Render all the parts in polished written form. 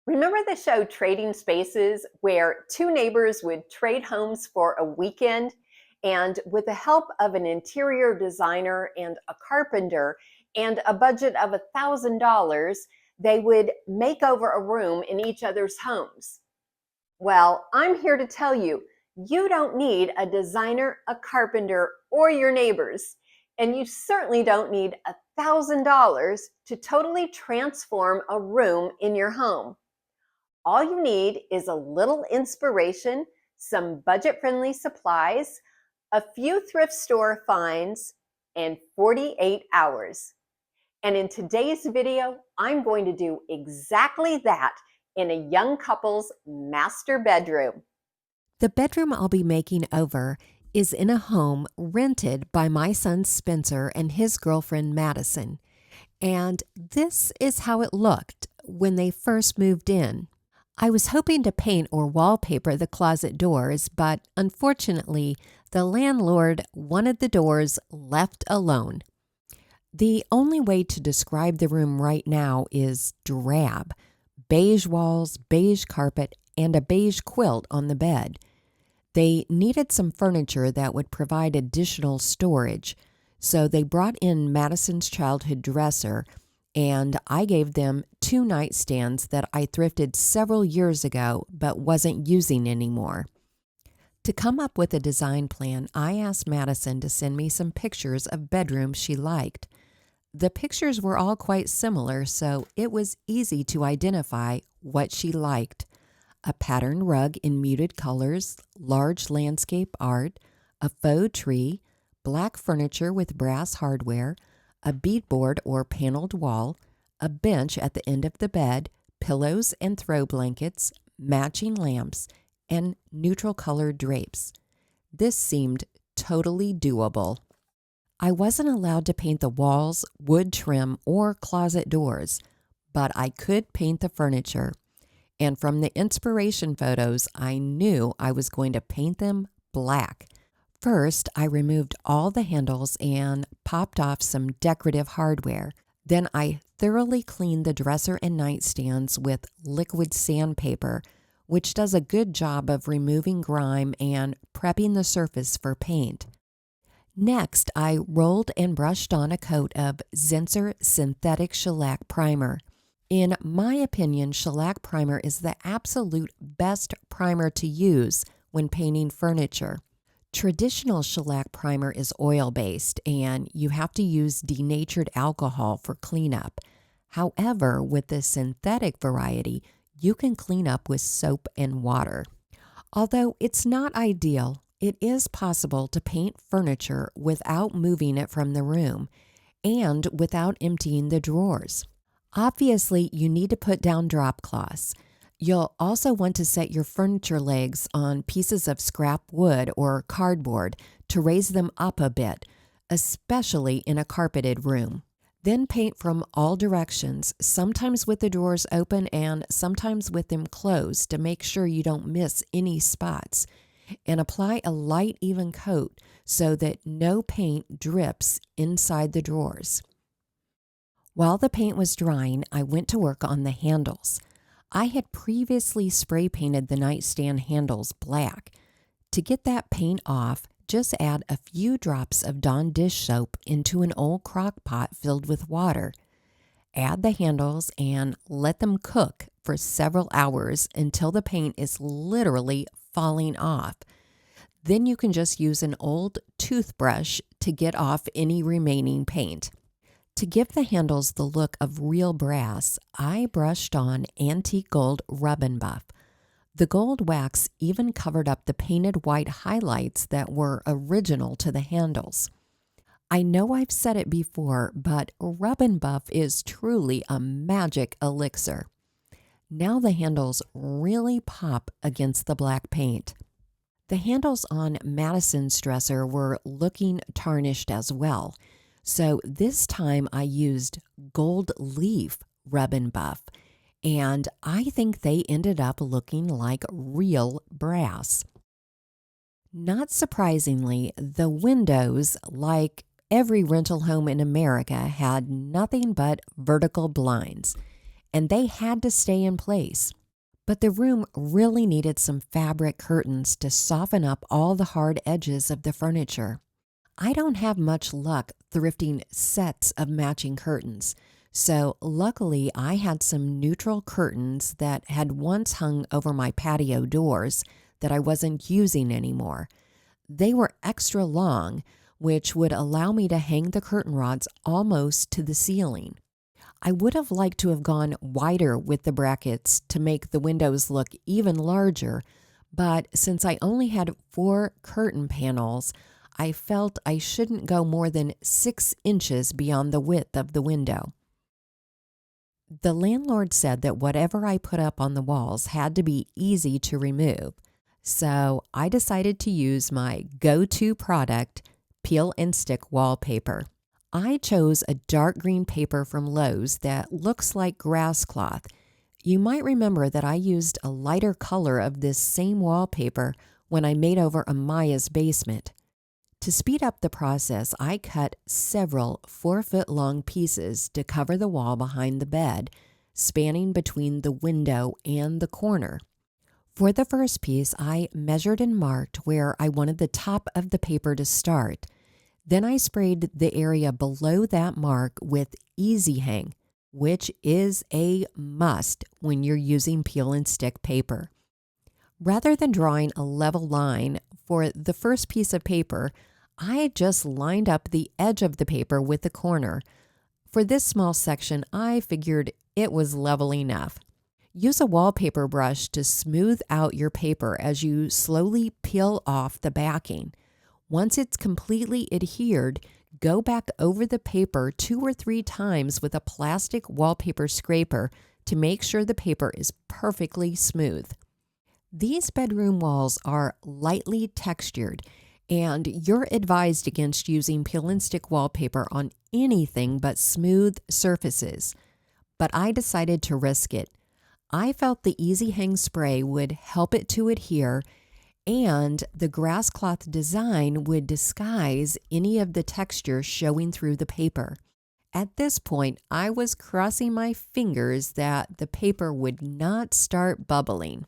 Remember the show Trading Spaces, where two neighbors would trade homes for a weekend? And with the help of an interior designer and a carpenter and a budget of $1,000, they would make over a room in each other's homes. Well, I'm here to tell you, you don't need a designer, a carpenter, or your neighbors. And you certainly don't need $1,000 to totally transform a room in your home. All you need is a little inspiration, some budget-friendly supplies, a few thrift store finds, and 48 hours. And in today's video, I'm going to do exactly that in a young couple's master bedroom. The bedroom I'll be making over is in a home rented by my son Spencer and his girlfriend Madison. And this is how it looked when they first moved in. I was hoping to paint or wallpaper the closet doors, but unfortunately, the landlord wanted the doors left alone. The only way to describe the room right now is drab. Beige walls, beige carpet, and a beige quilt on the bed. They needed some furniture that would provide additional storage, so they brought in Madison's childhood dresser, and I gave them 2 nightstands that I thrifted several years ago but wasn't using anymore. To come up with a design plan, I asked Madison to send me some pictures of bedrooms she liked. The pictures were all quite similar, so it was easy to identify what she liked. A patterned rug in muted colors, large landscape art, a faux tree, black furniture with brass hardware, a beadboard or paneled wall, a bench at the end of the bed, pillows and throw blankets, matching lamps, and neutral-colored drapes. This seemed totally doable. I wasn't allowed to paint the walls, wood trim, or closet doors, but I could paint the furniture. And from the inspiration photos, I knew I was going to paint them black. First, I removed all the handles and popped off some decorative hardware. Then I thoroughly cleaned the dresser and nightstands with liquid sandpaper, which does a good job of removing grime and prepping the surface for paint. Next, I rolled and brushed on a coat of Zinsser synthetic shellac primer. In my opinion, shellac primer is the absolute best primer to use when painting furniture. Traditional shellac primer is oil-based, and you have to use denatured alcohol for cleanup. However, with the synthetic variety, you can clean up with soap and water. Although it's not ideal, it is possible to paint furniture without moving it from the room and without emptying the drawers. Obviously, you need to put down drop cloths. You'll also want to set your furniture legs on pieces of scrap wood or cardboard to raise them up a bit, especially in a carpeted room. Then paint from all directions, sometimes with the drawers open and sometimes with them closed to make sure you don't miss any spots. And apply a light, even coat so that no paint drips inside the drawers. While the paint was drying, I went to work on the handles. I had previously spray painted the nightstand handles black. To get that paint off, just add a few drops of Dawn dish soap into an old crock pot filled with water. Add the handles and let them cook for several hours until the paint is literally falling off. Then you can just use an old toothbrush to get off any remaining paint. To give the handles the look of real brass, I brushed on antique gold rub and buff. The gold wax even covered up the painted white highlights that were original to the handles. I know I've said it before, but rub and buff is truly a magic elixir. Now the handles really pop against the black paint. The handles on Madison's dresser were looking tarnished as well, so this time I used gold leaf rub and buff, and I think they ended up looking like real brass. Not surprisingly, the windows, like every rental home in America, had nothing but vertical blinds, and they had to stay in place. but the room really needed some fabric curtains to soften up all the hard edges of the furniture. I don't have much luck thrifting sets of matching curtains, so luckily I had some neutral curtains that had once hung over my patio doors that I wasn't using anymore. They were extra long, which would allow me to hang the curtain rods almost to the ceiling. I would have liked to have gone wider with the brackets to make the windows look even larger, but since I only had 4 curtain panels, I felt I shouldn't go more than 6 inches beyond the width of the window. The landlord said that whatever I put up on the walls had to be easy to remove, so I decided to use my go-to product, peel and stick wallpaper. I chose a dark green paper from Lowe's that looks like grass cloth. You might remember that I used a lighter color of this same wallpaper when I made over Amaya's basement. To speed up the process, I cut several 4-foot-long pieces to cover the wall behind the bed, spanning between the window and the corner. For the first piece, I measured and marked where I wanted the top of the paper to start. Then I sprayed the area below that mark with Easy Hang, which is a must when you're using peel and stick paper. Rather than drawing a level line for the first piece of paper, I just lined up the edge of the paper with the corner. For this small section, I figured it was level enough. Use a wallpaper brush to smooth out your paper as you slowly peel off the backing. Once it's completely adhered, go back over the paper 2 or 3 times with a plastic wallpaper scraper to make sure the paper is perfectly smooth. These bedroom walls are lightly textured, and you're advised against using peel and stick wallpaper on anything but smooth surfaces. But I decided to risk it. I felt the Easy Hang spray would help it to adhere, and the grass cloth design would disguise any of the texture showing through the paper. At this point, I was crossing my fingers that the paper would not start bubbling.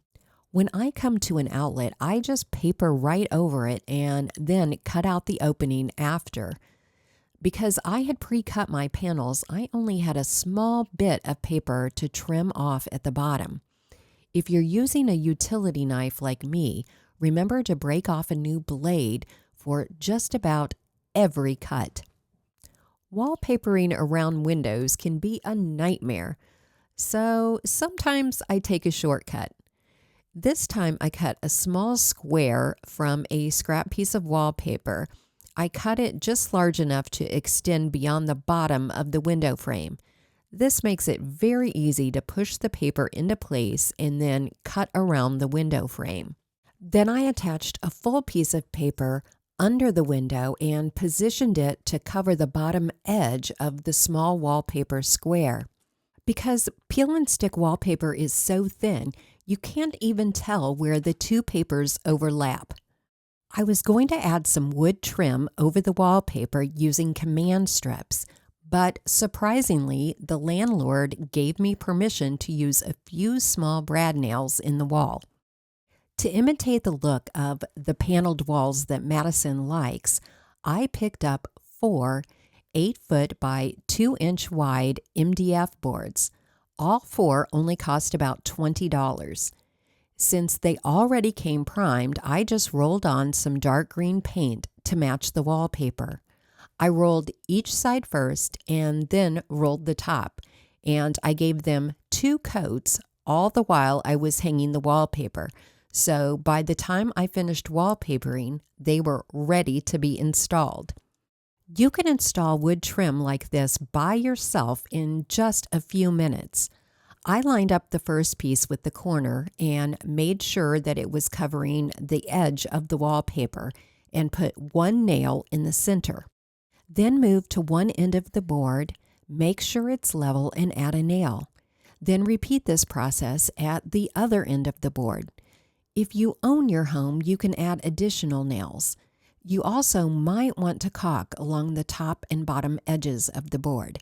When I come to an outlet, I just paper right over it and then cut out the opening after. Because I had pre-cut my panels, I only had a small bit of paper to trim off at the bottom. If you're using a utility knife like me, remember to break off a new blade for just about every cut. Wallpapering around windows can be a nightmare, so sometimes I take a shortcut. This time I cut a small square from a scrap piece of wallpaper. I cut it just large enough to extend beyond the bottom of the window frame. This makes it very easy to push the paper into place and then cut around the window frame. Then I attached a full piece of paper under the window and positioned it to cover the bottom edge of the small wallpaper square. Because peel and stick wallpaper is so thin, you can't even tell where the 2 papers overlap. I was going to add some wood trim over the wallpaper using command strips, but surprisingly, the landlord gave me permission to use a few small brad nails in the wall. To imitate the look of the paneled walls that Madison likes, I picked up 4 8-foot by 2-inch wide MDF boards. All 4 only cost about $20. Since they already came primed, I just rolled on some dark green paint to match the wallpaper. I rolled each side first and then rolled the top, and I gave them 2 coats all the while I was hanging the wallpaper. So by the time I finished wallpapering, they were ready to be installed. You can install wood trim like this by yourself in just a few minutes. I lined up the first piece with the corner and made sure that it was covering the edge of the wallpaper and put 1 nail in the center. Then move to one end of the board, make sure it's level and add a nail. Then repeat this process at the other end of the board. If you own your home, you can add additional nails. You also might want to caulk along the top and bottom edges of the board.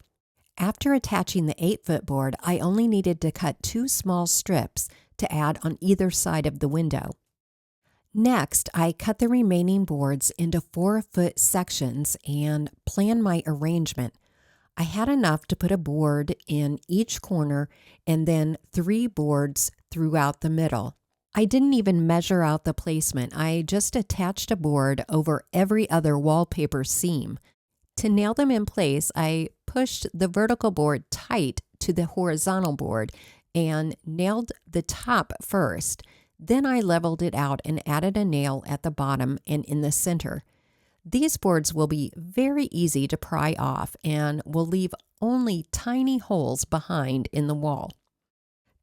After attaching the 8-foot board, I only needed to cut 2 small strips to add on either side of the window. Next, I cut the remaining boards into 4-foot sections and planned my arrangement. I had enough to put a board in each corner and then 3 boards throughout the middle. I didn't even measure out the placement. I just attached a board over every other wallpaper seam. To nail them in place, I pushed the vertical board tight to the horizontal board and nailed the top first. Then I leveled it out and added a nail at the bottom and in the center. These boards will be very easy to pry off and will leave only tiny holes behind in the wall.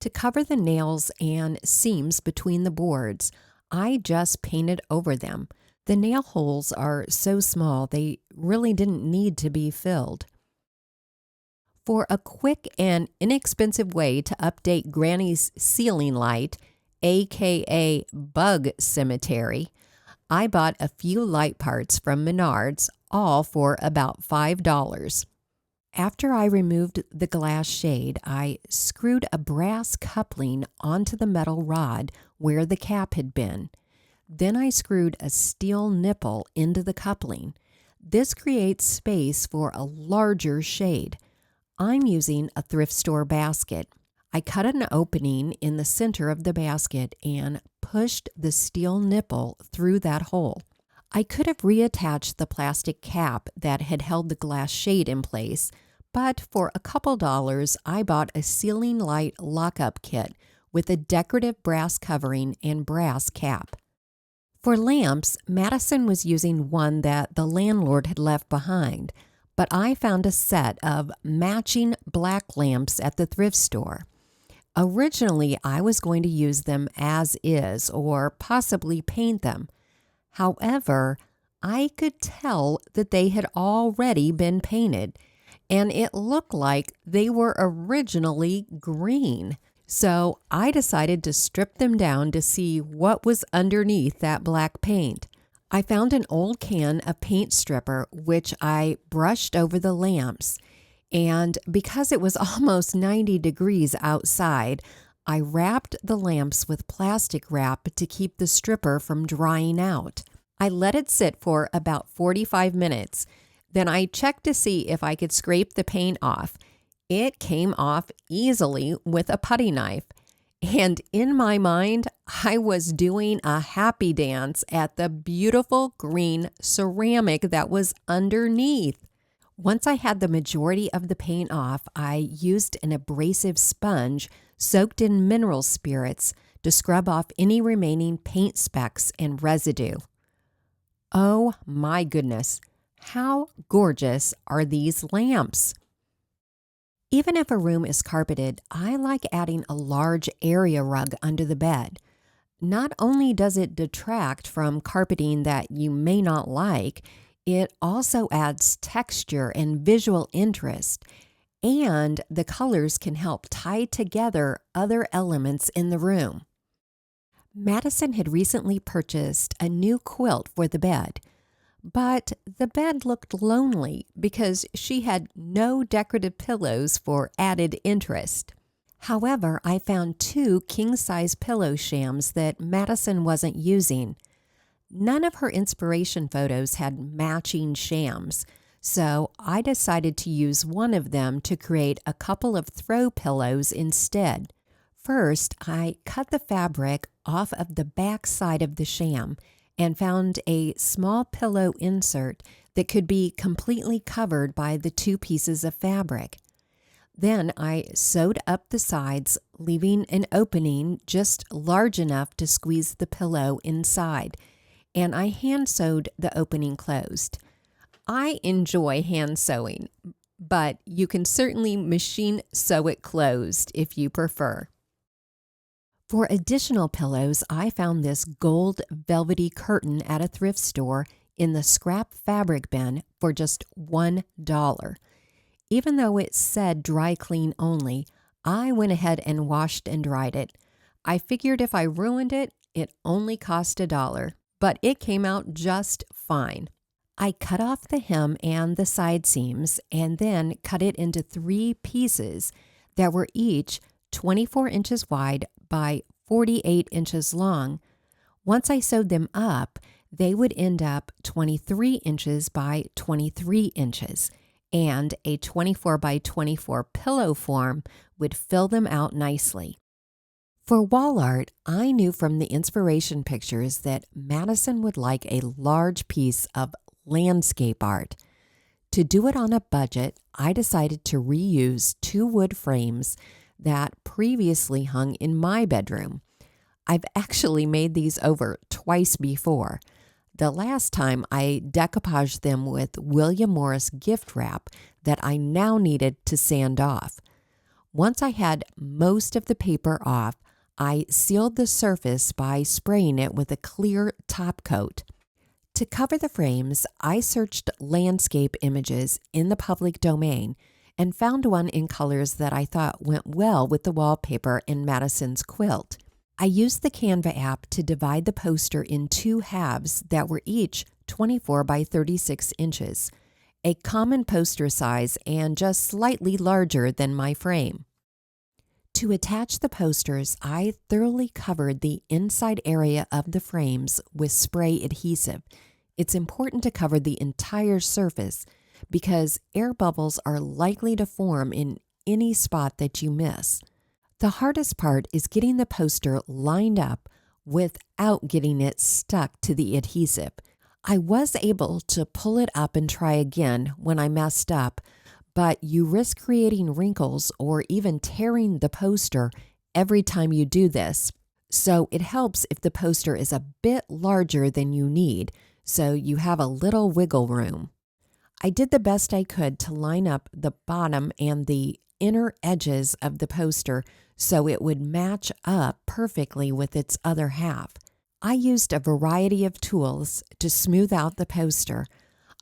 To cover the nails and seams between the boards, I just painted over them. The nail holes are so small they really didn't need to be filled. For a quick and inexpensive way to update Granny's ceiling light, aka Bug Cemetery, I bought a few light parts from Menards, all for about $5. After I removed the glass shade, I screwed a brass coupling onto the metal rod where the cap had been. Then I screwed a steel nipple into the coupling. This creates space for a larger shade. I'm using a thrift store basket. I cut an opening in the center of the basket and pushed the steel nipple through that hole. I could have reattached the plastic cap that had held the glass shade in place, but for a couple dollars, I bought a ceiling light lockup kit with a decorative brass covering and brass cap. For lamps, Madison was using one that the landlord had left behind, but I found a set of matching black lamps at the thrift store. Originally, I was going to use them as is or possibly paint them. However, I could tell that they had already been painted, and it looked like they were originally green. So I decided to strip them down to see what was underneath that black paint. I found an old can of paint stripper, which I brushed over the lamps. And because it was almost 90 degrees outside, I wrapped the lamps with plastic wrap to keep the stripper from drying out. I let it sit for about 45 minutes. Then I checked to see if I could scrape the paint off. It came off easily with a putty knife. And in my mind, I was doing a happy dance at the beautiful green ceramic that was underneath. Once I had the majority of the paint off, I used an abrasive sponge soaked in mineral spirits to scrub off any remaining paint specks and residue. Oh my goodness, how gorgeous are these lamps! Even if a room is carpeted, I like adding a large area rug under the bed. Not only does it detract from carpeting that you may not like, it also adds texture and visual interest, and the colors can help tie together other elements in the room. Madison had recently purchased a new quilt for the bed, but the bed looked lonely because she had no decorative pillows for added interest. However, I found 2 king-size pillow shams that Madison wasn't using. None of her inspiration photos had matching shams, so I decided to use one of them to create a couple of throw pillows instead. First, I cut the fabric off of the back side of the sham and found a small pillow insert that could be completely covered by the 2 pieces of fabric. Then I sewed up the sides, leaving an opening just large enough to squeeze the pillow inside, and I hand sewed the opening closed. I enjoy hand sewing, but you can certainly machine sew it closed if you prefer. For additional pillows, I found this gold velvety curtain at a thrift store in the scrap fabric bin for just $1. Even though it said dry clean only, I went ahead and washed and dried it. I figured if I ruined it, it only cost $1, but it came out just fine. I cut off the hem and the side seams and then cut it into 3 pieces that were each 24 inches wide by 48 inches long. Once I sewed them up, they would end up 23 inches by 23 inches, and a 24 by 24 pillow form would fill them out nicely. For wall art, I knew from the inspiration pictures that Madison would like a large piece of landscape art. To do it on a budget, I decided to reuse 2 wood frames that previously hung in my bedroom. I've actually made these over twice before. The last time I decoupaged them with William Morris gift wrap that I now needed to sand off. Once I had most of the paper off, I sealed the surface by spraying it with a clear top coat. To cover the frames, I searched landscape images in the public domain and found one in colors that I thought went well with the wallpaper in Madison's quilt. I used the Canva app to divide the poster in 2 halves that were each 24 by 36 inches, a common poster size and just slightly larger than my frame. To attach the posters, I thoroughly covered the inside area of the frames with spray adhesive. It's important to cover the entire surface because air bubbles are likely to form in any spot that you miss. The hardest part is getting the poster lined up without getting it stuck to the adhesive. I was able to pull it up and try again when I messed up, but you risk creating wrinkles or even tearing the poster every time you do this. So it helps if the poster is a bit larger than you need, so you have a little wiggle room. I did the best I could to line up the bottom and the inner edges of the poster so it would match up perfectly with its other half. I used a variety of tools to smooth out the poster.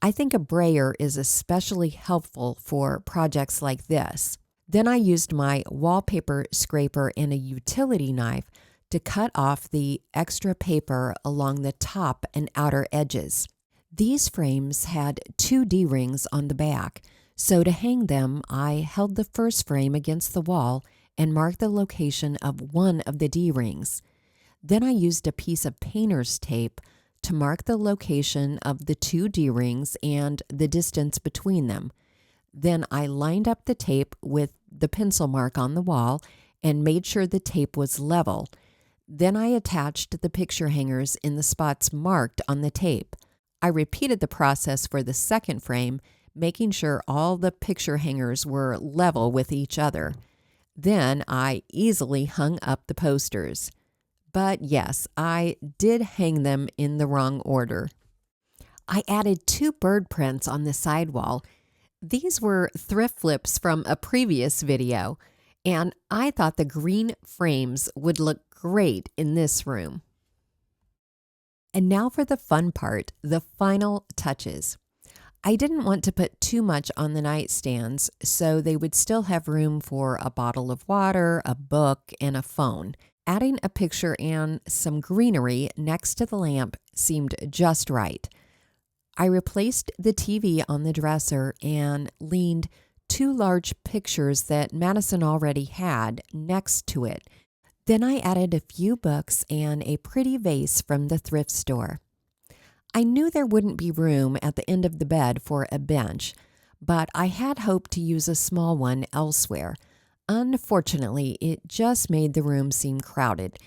I think a brayer is especially helpful for projects like this. Then I used my wallpaper scraper and a utility knife to cut off the extra paper along the top and outer edges. These frames had 2 D-rings on the back, so to hang them, I held the first frame against the wall and marked the location of one of the D-rings. Then I used a piece of painter's tape to mark the location of the 2 D-rings and the distance between them. Then I lined up the tape with the pencil mark on the wall and made sure the tape was level. Then I attached the picture hangers in the spots marked on the tape. I repeated the process for the second frame, making sure all the picture hangers were level with each other. Then I easily hung up the posters. But yes, I did hang them in the wrong order. I added 2 bird prints on the sidewall. These were thrift flips from a previous video, and I thought the green frames would look great in this room. And now for the fun part, the final touches. I didn't want to put too much on the nightstands, so they would still have room for a bottle of water, a book, and a phone. Adding a picture and some greenery next to the lamp seemed just right. I replaced the TV on the dresser and leaned 2 large pictures that Madison already had next to it. Then I added a few books and a pretty vase from the thrift store. I knew there wouldn't be room at the end of the bed for a bench, but I had hoped to use a small one elsewhere. Unfortunately, it just made the room seem crowded,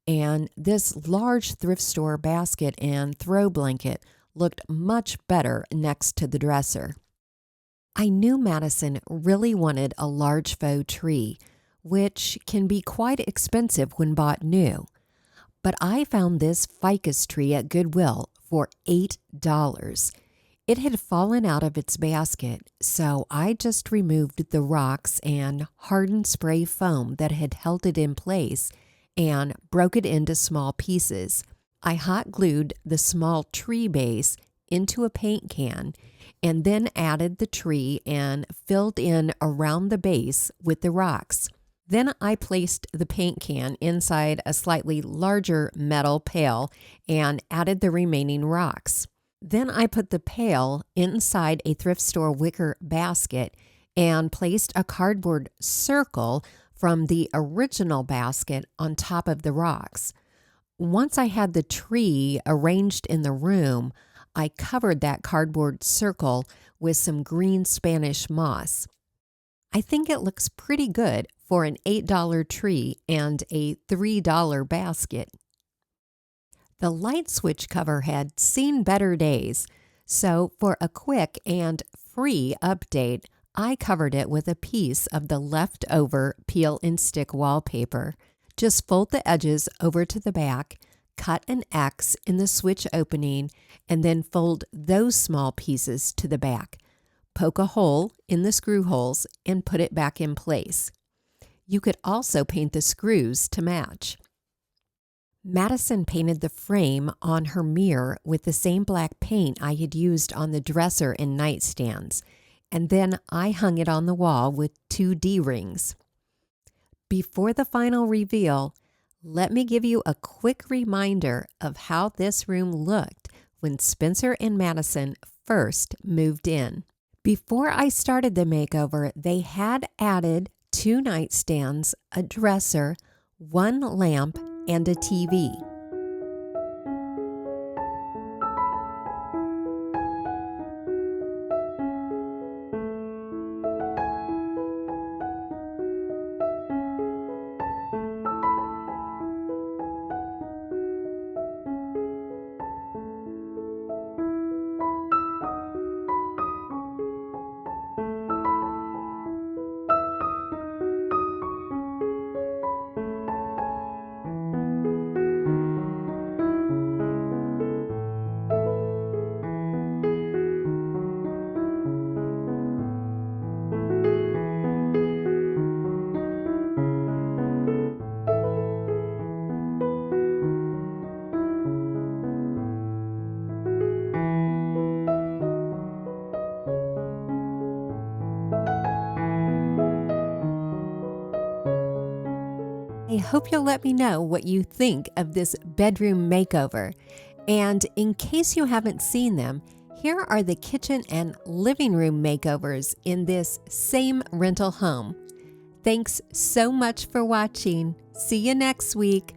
and this large thrift store basket and throw blanket looked much better next to the dresser. I knew Madison really wanted a large faux tree, which can be quite expensive when bought new. But I found this ficus tree at Goodwill for $8. It had fallen out of its basket, so I just removed the rocks and hardened spray foam that had held it in place and broke it into small pieces. I hot glued the small tree base into a paint can and then added the tree and filled in around the base with the rocks. Then I placed the paint can inside a slightly larger metal pail and added the remaining rocks. Then I put the pail inside a thrift store wicker basket and placed a cardboard circle from the original basket on top of the rocks. Once I had the tree arranged in the room, I covered that cardboard circle with some green Spanish moss. I think it looks pretty good for an $8 tree and a $3 basket. The light switch cover had seen better days, so for a quick and free update, I covered it with a piece of the leftover peel and stick wallpaper. Just fold the edges over to the back, cut an X in the switch opening, and then fold those small pieces to the back. Poke a hole in the screw holes and put it back in place. You could also paint the screws to match. Madison painted the frame on her mirror with the same black paint I had used on the dresser and nightstands, and then I hung it on the wall with 2 D-rings. Before the final reveal, let me give you a quick reminder of how this room looked when Spencer and Madison first moved in. Before I started the makeover, they had added 2 nightstands, a dresser, 1 lamp, and a TV. I hope you'll let me know what you think of this bedroom makeover. And in case you haven't seen them, here are the kitchen and living room makeovers in this same rental home. Thanks so much for watching. See you next week.